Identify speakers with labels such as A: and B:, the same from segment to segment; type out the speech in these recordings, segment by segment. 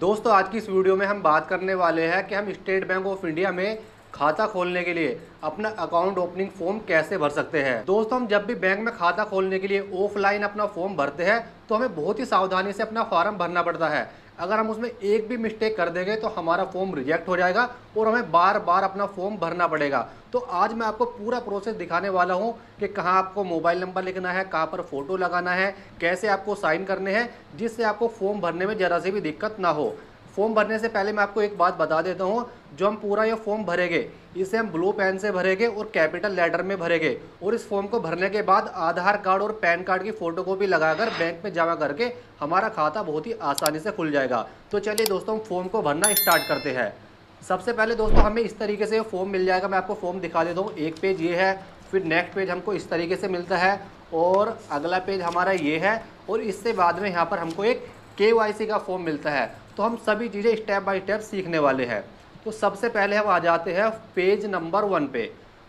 A: दोस्तों आज की इस वीडियो में हम बात करने वाले हैं कि हम स्टेट बैंक ऑफ इंडिया में खाता खोलने के लिए अपना अकाउंट ओपनिंग फॉर्म कैसे भर सकते हैं। दोस्तों हम जब भी बैंक में खाता खोलने के लिए ऑफलाइन अपना फॉर्म भरते हैं तो हमें बहुत ही सावधानी से अपना फॉर्म भरना पड़ता है। अगर हम उसमें एक भी मिस्टेक कर देंगे तो हमारा फॉर्म रिजेक्ट हो जाएगा और हमें बार बार अपना फॉर्म भरना पड़ेगा। तो आज मैं आपको पूरा प्रोसेस दिखाने वाला हूं कि कहां आपको मोबाइल नंबर लिखना है, कहां पर फोटो लगाना है, कैसे आपको साइन करने हैं, जिससे आपको फॉर्म भरने में ज़रा सी भी दिक्कत ना हो। फॉर्म भरने से पहले मैं आपको एक बात बता देता हूँ, जो हम पूरा ये फॉर्म भरेंगे इसे हम ब्लू पेन से भरेंगे और कैपिटल लेटर में भरेंगे। और इस फॉर्म को भरने के बाद आधार कार्ड और पैन कार्ड की फोटोकॉपी लगाकर बैंक में जमा करके हमारा खाता बहुत ही आसानी से खुल जाएगा। तो चलिए दोस्तों हम फॉर्म को भरना स्टार्ट करते हैं। सबसे पहले दोस्तों हमें इस तरीके से फॉर्म मिल जाएगा। मैं आपको फॉर्म दिखा देता हूँ। एक पेज ये है, फिर नेक्स्ट पेज हमको इस तरीके से मिलता है और अगला पेज हमारा ये है और इससे बाद में यहाँ पर हमको एक KYC का फॉर्म मिलता है। तो हम सभी चीज़ें स्टेप बाय स्टेप सीखने वाले हैं। तो सबसे पहले हम आ जाते हैं पेज नंबर 1 पे।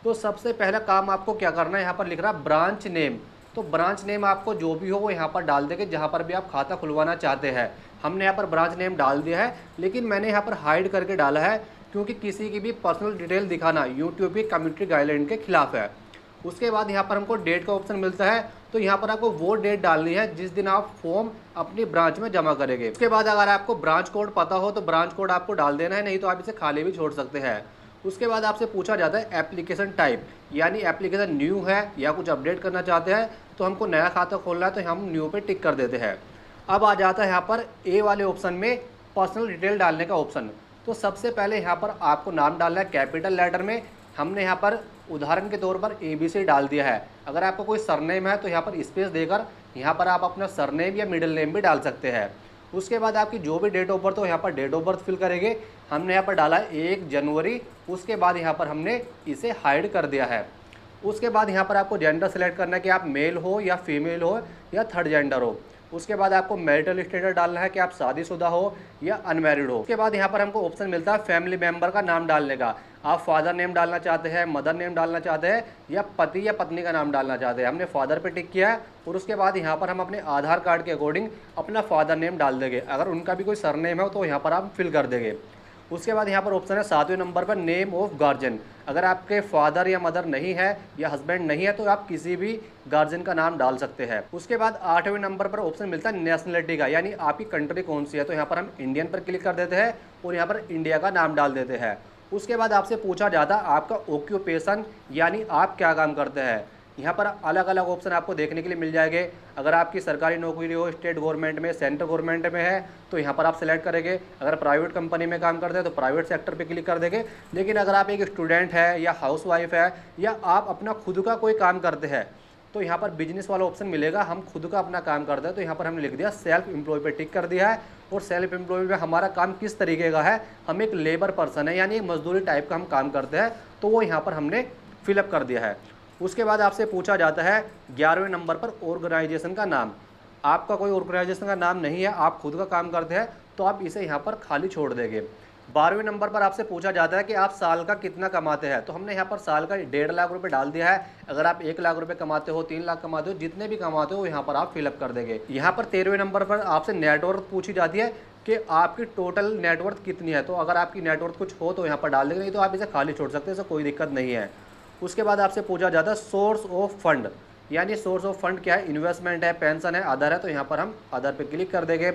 A: तो सबसे पहला काम आपको क्या करना है, यहाँ पर लिख रहा है ब्रांच नेम। तो ब्रांच नेम आपको जो भी हो वो यहाँ पर डाल देंगे जहाँ पर भी आप खाता खुलवाना चाहते हैं। हमने यहाँ पर ब्रांच नेम डाल दिया है, लेकिन मैंने यहाँ पर हाइड करके डाला है क्योंकि किसी की भी पर्सनल डिटेल दिखाना यूट्यूब की कम्युनिटी गाइडलाइन के खिलाफ है। उसके बाद यहाँ पर हमको डेट का ऑप्शन मिलता है। तो यहाँ पर आपको वो डेट डालनी है जिस दिन आप फॉर्म अपनी ब्रांच में जमा करेंगे। उसके बाद अगर आपको ब्रांच कोड पता हो तो ब्रांच कोड आपको डाल देना है, नहीं तो आप इसे खाली भी छोड़ सकते हैं। उसके बाद आपसे पूछा जाता है एप्लीकेशन टाइप, यानी एप्लीकेशन न्यू है या कुछ अपडेट करना चाहते हैं। तो हमको नया खाता खोलना है तो हम न्यू पे टिक कर देते हैं। अब आ जाता है यहाँ पर ए वाले ऑप्शन में पर्सनल डिटेल डालने का ऑप्शन। तो सबसे पहले यहाँ पर आपको नाम डालना है कैपिटल लेटर में। हमने यहाँ पर उदाहरण के तौर पर ABC डाल दिया है। अगर आपको कोई सरनेम है तो यहाँ पर स्पेस देकर यहाँ पर आप अपना सरनेम या मिडिल नेम भी डाल सकते हैं। उसके बाद आपकी जो भी डेट ऑफ बर्थ हो यहाँ पर डेट ऑफ बर्थ फिल करेंगे। हमने यहाँ पर डाला है 1 जनवरी। उसके बाद यहाँ पर हमने इसे हाइड कर दिया है। उसके बाद यहाँ पर आपको जेंडर सेलेक्ट करना है कि आप मेल हो या फीमेल हो या थर्ड जेंडर हो। उसके बाद आपको मैरिटल स्टेटस डालना है कि आप शादीशुदा हो या अनमैरिड हो। उसके बाद यहाँ पर हमको ऑप्शन मिलता है फैमिली मेंबर का नाम डालने का। आप फादर नेम डालना चाहते हैं, मदर नेम डालना चाहते हैं या पति या पत्नी का नाम डालना चाहते हैं। हमने फादर पे टिक किया है और उसके बाद यहाँ पर हम अपने आधार कार्ड के अकॉर्डिंग अपना फादर नेम डाल देंगे। अगर उनका भी कोई सरनेम है तो यहाँ पर आप फिल कर देंगे। उसके बाद यहाँ पर ऑप्शन है 7वें नंबर पर नेम ऑफ गार्जियन। अगर आपके फादर या मदर नहीं है या हस्बैंड नहीं है तो आप किसी भी गार्जियन का नाम डाल सकते हैं। उसके बाद 8वें नंबर पर ऑप्शन मिलता है नेशनलिटी का, यानी आपकी कंट्री कौन सी है। तो यहाँ पर हम इंडियन पर क्लिक कर देते हैं और यहाँ पर इंडिया का नाम डाल देते हैं। उसके बाद आपसे पूछा जाता है आपका ऑक्यूपेशन, यानी आप क्या काम करते हैं। यहाँ पर अलग अलग ऑप्शन आपको देखने के लिए मिल जाएंगे। अगर आपकी सरकारी नौकरी हो, स्टेट गवर्नमेंट में, सेंट्रल गवर्नमेंट में है तो यहाँ पर आप सेलेक्ट करेंगे। अगर प्राइवेट कंपनी में काम करते हैं तो प्राइवेट सेक्टर पे क्लिक कर देंगे। लेकिन अगर आप एक स्टूडेंट है या हाउसवाइफ है या आप अपना खुद का कोई काम करते हैं तो यहाँ पर बिजनेस वाला ऑप्शन मिलेगा। हम खुद का अपना काम करते हैं तो यहाँ पर हमने लिख दिया सेल्फ एम्प्लॉय पे टिक कर दिया है। और सेल्फ एम्प्लॉय में हमारा काम किस तरीके का है, हम एक लेबर पर्सन है यानी एक मजदूरी टाइप का हम काम करते हैं, तो वो यहाँ पर हमने फिलअप कर दिया है। उसके बाद आपसे पूछा जाता है 11वें नंबर पर ऑर्गेनाइजेशन का नाम। आपका कोई ऑर्गेनाइजेशन का नाम नहीं है, आप खुद का काम करते हैं तो आप इसे यहाँ पर खाली छोड़ देंगे। 12वें नंबर पर आपसे पूछा जाता है कि आप साल का कितना कमाते हैं। तो हमने यहाँ पर साल का 1.5 लाख रुपए डाल दिया है। अगर आप 1 लाख रुपए कमाते हो, 3 लाख कमाते हो, जितने भी कमाते हो यहाँ पर आप फिलअप कर देंगे। यहाँ पर 13वें नंबर पर आपसे नेटवर्थ पूछी जाती है कि आपकी टोटल नेटवर्थ कितनी है। तो अगर आपकी नेटवर्थ कुछ हो तो यहाँ पर डाल देंगे, नहीं तो आप इसे खाली छोड़ सकते हैं, इससे कोई दिक्कत नहीं है। उसके बाद आपसे पूछा जाता है सोर्स ऑफ फंड, यानी सोर्स ऑफ फंड क्या है, इन्वेस्टमेंट है, पेंशन है, अदर है। तो यहाँ पर हम अदर पे क्लिक कर देंगे।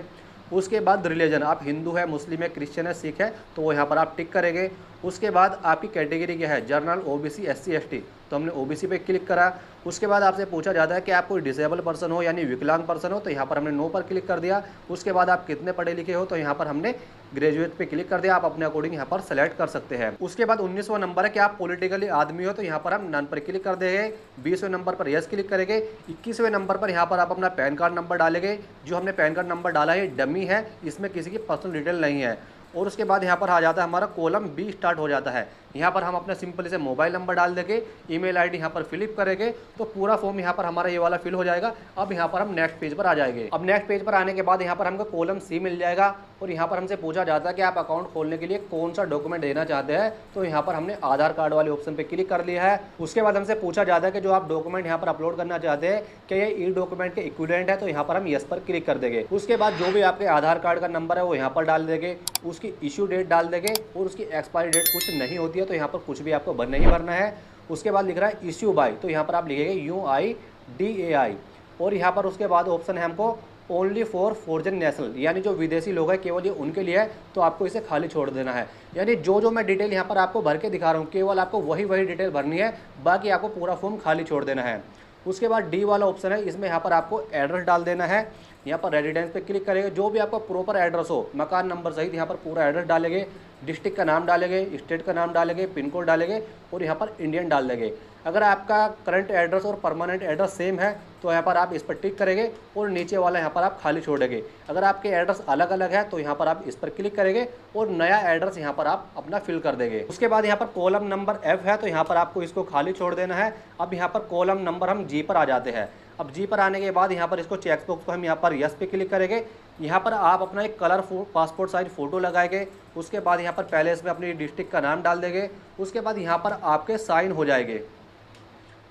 A: उसके बाद रिलीजन, आप हिंदू है, मुस्लिम है, क्रिश्चियन है, सिख है, तो वो यहाँ पर आप टिक करेंगे। उसके बाद आपकी कैटेगरी क्या है, जनरल, OBC, SC ST, तो हमने OBC पे क्लिक करा। उसके बाद आपसे पूछा जाता है कि आप कोई डिसेबल पर्सन हो यानी विकलांग पर्सन हो, तो यहाँ पर हमने नो पर क्लिक कर दिया। उसके बाद आप कितने पढ़े लिखे हो, तो यहाँ पर हमने ग्रेजुएट पे क्लिक कर दिया। आप अपने अकॉर्डिंग यहाँ पर सेलेक्ट कर सकते हैं। उसके बाद 19वां नंबर है कि आप पॉलिटिकली आदमी हो, तो यहाँ पर हम नन पर क्लिक कर देंगे। 20वें नंबर पर यस क्लिक करेंगे। 21वें नंबर पर यहाँ पर आप अपना पैन कार्ड नंबर डालेंगे। जो हमने पैन कार्ड नंबर डाला है डमी है, इसमें किसी की पर्सनल डिटेल नहीं है। और उसके बाद यहाँ पर आ जाता है हमारा कॉलम B स्टार्ट हो जाता है, यहाँ पर हम अपना सिंपल से मोबाइल नंबर डाल देंगे, ईमेल आईडी यहाँ पर फिलअप करेंगे तो पूरा फॉर्म यहाँ पर हमारा ये वाला फिल हो जाएगा। अब यहाँ पर हम नेक्स्ट पेज पर आ जाएंगे। अब नेक्स्ट पेज पर आने के बाद यहाँ पर हमको कॉलम सी मिल जाएगा और यहाँ पर हमसे पूछा जाता है कि आप अकाउंट खोलने के लिए कौन सा डॉक्यूमेंट देना चाहते हैं। तो यहाँ पर हमने आधार कार्ड वाले ऑप्शन पे क्लिक कर लिया है। उसके बाद हमसे पूछा जाता है कि जो आप डॉक्यूमेंट यहाँ पर अपलोड करना चाहते हैं क्या ये ई डॉक्यूमेंट के इक्विवेलेंट है, तो यहाँ पर हम यस पर क्लिक कर देंगे। उसके बाद जो भी आपके आधार कार्ड का नंबर है वो यहाँ पर डाल देंगे, उसकी इश्यू डेट डाल देंगे और उसकी एक्सपायरी डेट कुछ नहीं होती है तो यहाँ पर कुछ भी आपको नहीं भरना है। उसके बाद लिख रहा है इश्यू बाय, तो यहाँ पर आप लिखेंगे UIDAI और यहाँ पर उसके बाद ऑप्शन है हमको ओनली फॉर फॉरेन नेशनल, यानी जो विदेशी लोग हैं केवल ये उनके लिए है, तो आपको इसे खाली छोड़ देना है। यानी जो मैं डिटेल यहाँ पर आपको भर के दिखा रहा हूँ केवल आपको वही डिटेल भरनी है, बाकी आपको पूरा फॉर्म खाली छोड़ देना है। उसके बाद डी वाला ऑप्शन है, इसमें यहाँ पर आपको एड्रेस डाल देना है। यहाँ पर रेजिडेंस पे क्लिक करेंगे, जो भी आपका प्रॉपर एड्रेस हो मकान नंबर सहित यहाँ पर पूरा एड्रेस डालेंगे, डिस्ट्रिक्ट का नाम डालेंगे, स्टेट का नाम डालेंगे, पिन कोड डालेंगे और यहाँ पर इंडियन डाल देंगे। अगर आपका करंट एड्रेस और परमानेंट एड्रेस सेम है तो यहाँ पर आप इस पर टिक करेंगे और नीचे वाला यहाँ पर आप खाली छोड़ेंगे। अगर आपके एड्रेस अलग अलग है तो यहाँ पर आप इस पर क्लिक करेंगे और नया एड्रेस यहाँ पर आप अपना फिल कर देंगे। उसके बाद यहाँ पर कॉलम नंबर F है तो यहाँ पर आपको इसको खाली छोड़ देना है। अब यहाँ पर कॉलम नंबर हम G पर आ जाते हैं। अब जी पर आने के बाद यहाँ पर इसको चेक बॉक्स को हम यहाँ पर यस पे क्लिक करेंगे। यहाँ पर आप अपना एक कलर पासपोर्ट साइज फ़ोटो लगाएंगे। उसके बाद यहाँ पर पहले इसमें अपनी डिस्ट्रिक्ट का नाम डाल देंगे। उसके बाद यहाँ पर आपके साइन हो जाएंगे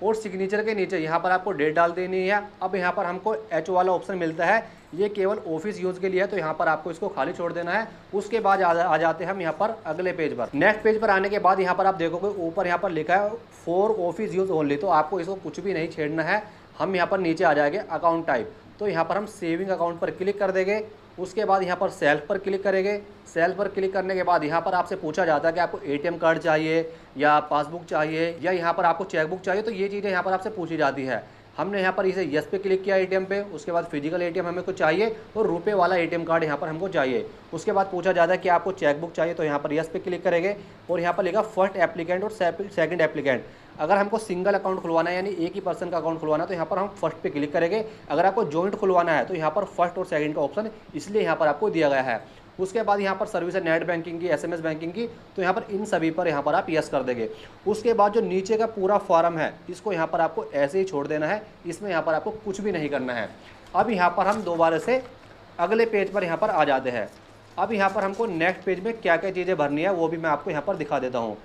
A: और सिग्नेचर के नीचे यहाँ पर आपको डेट डाल देनी है। अब यहाँ पर हमको H वाला ऑप्शन मिलता है, ये केवल ऑफिस यूज़ के लिए है तो यहाँ पर आपको इसको खाली छोड़ देना है। उसके बाद आ जाते हैं हम यहाँ पर अगले पेज पर। नेक्स्ट पेज पर आने के बाद यहाँ पर आप देखोगे ऊपर यहाँ पर लिखा है फॉर ऑफिस यूज़ ओनली, तो आपको इसको कुछ भी नहीं छेड़ना है। हम यहाँ पर नीचे आ जाएंगे अकाउंट टाइप, तो यहाँ पर हम सेविंग अकाउंट पर क्लिक कर देंगे। उसके बाद यहाँ पर सेल्फ पर क्लिक करेंगे। सेल्फ पर क्लिक करने के बाद यहाँ पर आपसे पूछा जाता है कि आपको ATM कार्ड चाहिए या पासबुक चाहिए या यहाँ पर आपको चेकबुक चाहिए, तो ये चीज़ें यहाँ पर आपसे पूछी जाती है। हमने यहाँ पर इसे यस पे क्लिक किया ATM पे। उसके बाद फिजिकल ATM हमें को चाहिए और रुपए वाला ATM कार्ड यहाँ पर हमको चाहिए। उसके बाद पूछा जाता है कि आपको चेकबुक चाहिए, तो यहाँ पर यस पे क्लिक करेंगे और यहाँ पर लिखा फर्स्ट एप्लीकेंट और सेकंड एप्लीकेंट। अगर हमको सिंगल अकाउंट खुलवाना है यानी एक ही पर्सन का अकाउंट खुलवाना है तो यहाँ पर हम फर्स्ट पे क्लिक करेंगे। अगर आपको जॉइंट खुलवाना है तो यहाँ पर फर्स्ट और सेकंड का ऑप्शन इसलिए यहाँ पर आपको दिया गया है। उसके बाद यहाँ पर सर्विस है नेट बैंकिंग की, SMS बैंकिंग की, तो यहाँ पर इन सभी पर यहाँ पर आप यस कर देंगे। उसके बाद जो नीचे का पूरा फॉर्म है इसको यहाँ पर आपको ऐसे ही छोड़ देना है, इसमें यहाँ पर आपको कुछ भी नहीं करना है। अब यहाँ पर हम दोबारा से अगले पेज पर यहाँ पर आ जाते हैं। अब यहाँ पर हमको नेक्स्ट पेज में क्या क्या चीज़ें भरनी है वो भी मैं आपको यहाँ पर दिखा देता हूँ।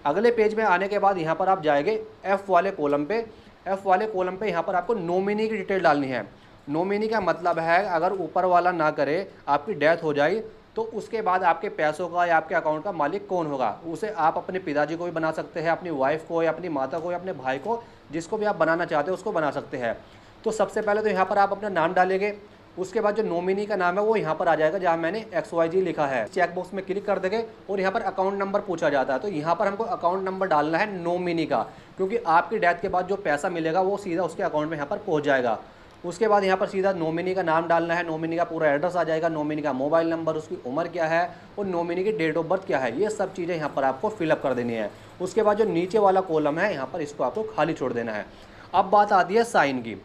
A: अगले पेज में आने के बाद यहाँ पर आप जाएंगे F वाले कॉलम पे। F वाले कॉलम पे यहाँ पर आपको नॉमिनी की डिटेल डालनी है। नॉमिनी का मतलब है अगर ऊपर वाला ना करे, आपकी डेथ हो जाए, तो उसके बाद आपके पैसों का या आपके अकाउंट का मालिक कौन होगा। उसे आप अपने पिताजी को भी बना सकते हैं, अपनी वाइफ को या अपनी माता को या अपने भाई को, जिसको भी आप बनाना चाहते हो उसको बना सकते हैं। तो सबसे पहले तो यहाँ पर आप अपना नाम डालेंगे। उसके बाद जो नॉमिनी का नाम है वो यहाँ पर आ जाएगा जहाँ मैंने XYZ लिखा है। चेक बॉक्स में क्लिक कर देंगे और यहाँ पर अकाउंट नंबर पूछा जाता है, तो यहाँ पर हमको अकाउंट नंबर डालना है नॉमिनी का, क्योंकि आपकी डेथ के बाद जो पैसा मिलेगा वो सीधा उसके अकाउंट में यहाँ पर पहुँच जाएगा। उसके बाद यहाँ पर सीधा नॉमिनी का नाम डालना है, नॉमिनी का पूरा एड्रेस आ जाएगा, नॉमिनी का मोबाइल नंबर, उसकी उम्र क्या है और नॉमिनी की डेट ऑफ बर्थ क्या है, ये सब चीज़ें यहाँ पर आपको फिलअप कर देनी है। उसके बाद जो नीचे वाला कॉलम है यहाँ पर इसको आपको खाली छोड़ देना है। अब बात आती है साइन की।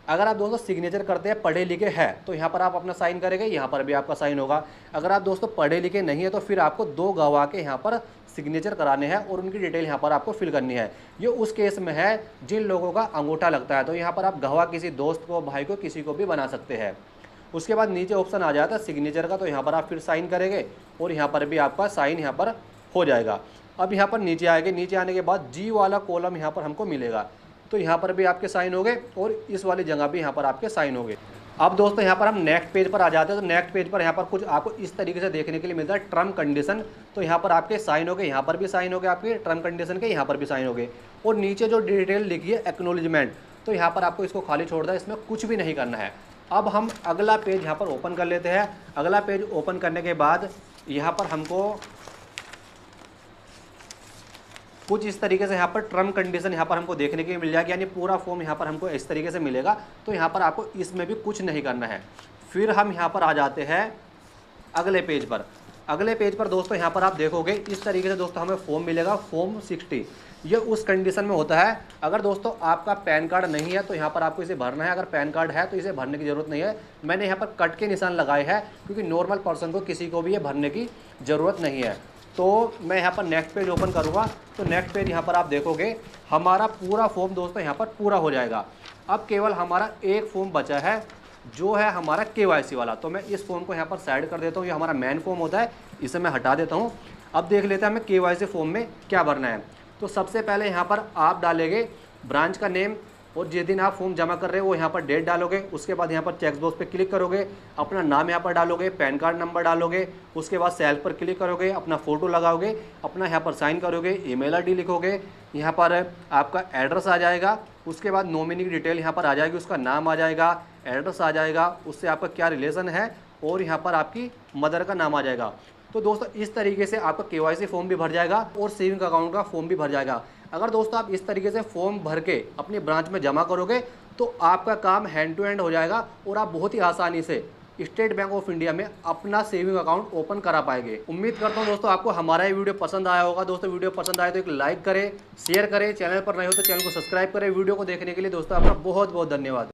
A: अगर आप दोस्तों सिग्नेचर करते हैं, पढ़े लिखे हैं, तो यहाँ पर आप अपना साइन करेंगे, यहाँ पर भी आपका साइन होगा। अगर आप दोस्तों पढ़े लिखे नहीं है तो फिर आपको 2 गवाह के यहाँ पर सिग्नेचर कराने हैं और उनकी डिटेल यहाँ पर आपको फिल करनी है। ये उस केस में है जिन लोगों का अंगूठा लगता है, तो यहाँ पर आप गवाह किसी दोस्त को, भाई को, किसी को भी बना सकते हैं। उसके बाद नीचे ऑप्शन आ जाता है सिग्नेचर का, तो यहाँ पर आप फिर साइन करेंगे और यहाँ पर भी आपका साइन यहाँ पर हो जाएगा। अब यहाँ पर नीचे आएंगे, नीचे आने के बाद जी वाला कॉलम यहाँ पर हमको मिलेगा, तो यहाँ पर भी आपके साइन हो गए और इस वाली जगह भी यहाँ पर आपके साइन हो गए। अब दोस्तों यहाँ पर हम नेक्स्ट पेज पर आ जाते हैं। तो नेक्स्ट पेज पर यहाँ पर कुछ आपको इस तरीके से देखने के लिए मिलता है टर्म कंडीशन। तो यहाँ पर आपके साइन हो गए, यहाँ पर भी साइन हो गए, आपके टर्म कंडीशन के यहाँ पर भी साइन हो गए। और नीचे जो डिटेल लिखी है एक्नॉलेजमेंट, तो यहाँ पर आपको इसको खाली छोड़ दें, इसमें कुछ भी नहीं करना है। अब हम अगला पेज यहाँ पर ओपन कर लेते हैं। अगला पेज ओपन करने के बाद यहाँ पर हमको कुछ इस तरीके से यहाँ पर टर्म कंडीशन यहाँ पर हमको देखने के लिए मिल जाएगी, यानी पूरा फॉर्म यहाँ पर हमको इस तरीके से मिलेगा। तो यहाँ पर आपको इसमें भी कुछ नहीं करना है। फिर हम यहाँ पर आ जाते हैं अगले पेज पर। अगले पेज पर दोस्तों यहाँ पर आप देखोगे इस तरीके से दोस्तों हमें फॉर्म मिलेगा, फॉर्म 60। ये उस कंडीशन में होता है अगर दोस्तों आपका पैन कार्ड नहीं है तो यहाँ पर आपको इसे भरना है। अगर पैन कार्ड है तो इसे भरने की ज़रूरत नहीं है। मैंने यहाँ पर कट के निशान लगाए हैं क्योंकि नॉर्मल पर्सन को, किसी को भी ये भरने की ज़रूरत नहीं है। तो मैं यहाँ पर नेक्स्ट पेज ओपन करूँगा तो नेक्स्ट पेज यहाँ पर आप देखोगे हमारा पूरा फॉर्म दोस्तों यहाँ पर पूरा हो जाएगा। अब केवल हमारा एक फॉर्म बचा है जो है हमारा KYC वाला। तो मैं इस फॉर्म को यहाँ पर साइड कर देता हूँ, ये हमारा मेन फॉर्म होता है, इसे मैं हटा देता हूँ। अब देख लेते हैं हमें KYC फॉर्म में क्या भरना है। तो सबसे पहले यहाँ पर आप डालेंगे ब्रांच का नेम और जिस दिन आप फॉर्म जमा कर रहे हो वो यहाँ पर डेट डालोगे। उसके बाद यहाँ पर चेक बॉक्स पे क्लिक करोगे, अपना नाम यहाँ पर डालोगे, पैन कार्ड नंबर डालोगे, उसके बाद सेल्फ पर क्लिक करोगे, अपना फ़ोटो लगाओगे, अपना यहाँ पर साइन करोगे, ईमेल आईडी लिखोगे, यहाँ पर आपका एड्रेस आ जाएगा, उसके बाद नॉमिनी की डिटेल यहाँ पर आ जाएगी, उसका नाम आ जाएगा, एड्रेस आ जाएगा, उससे आपका क्या रिलेशन है और यहाँ पर आपकी मदर का नाम आ जाएगा। तो दोस्तों इस तरीके से आपका KYC फॉर्म भी भर जाएगा और सेविंग अकाउंट का फॉर्म भी भर जाएगा। अगर दोस्तों आप इस तरीके से फॉर्म भर के अपनी ब्रांच में जमा करोगे तो आपका काम हैंड टू हैंड हो जाएगा और आप बहुत ही आसानी से स्टेट बैंक ऑफ इंडिया में अपना सेविंग अकाउंट ओपन करा पाएंगे। उम्मीद करता हूं दोस्तों आपको हमारा ये वीडियो पसंद आया होगा। दोस्तों वीडियो पसंद आए तो एक लाइक करें, शेयर करें, चैनल पर नए हो तो चैनल को सब्सक्राइब करें। वीडियो को देखने के लिए दोस्तों आपका बहुत बहुत धन्यवाद।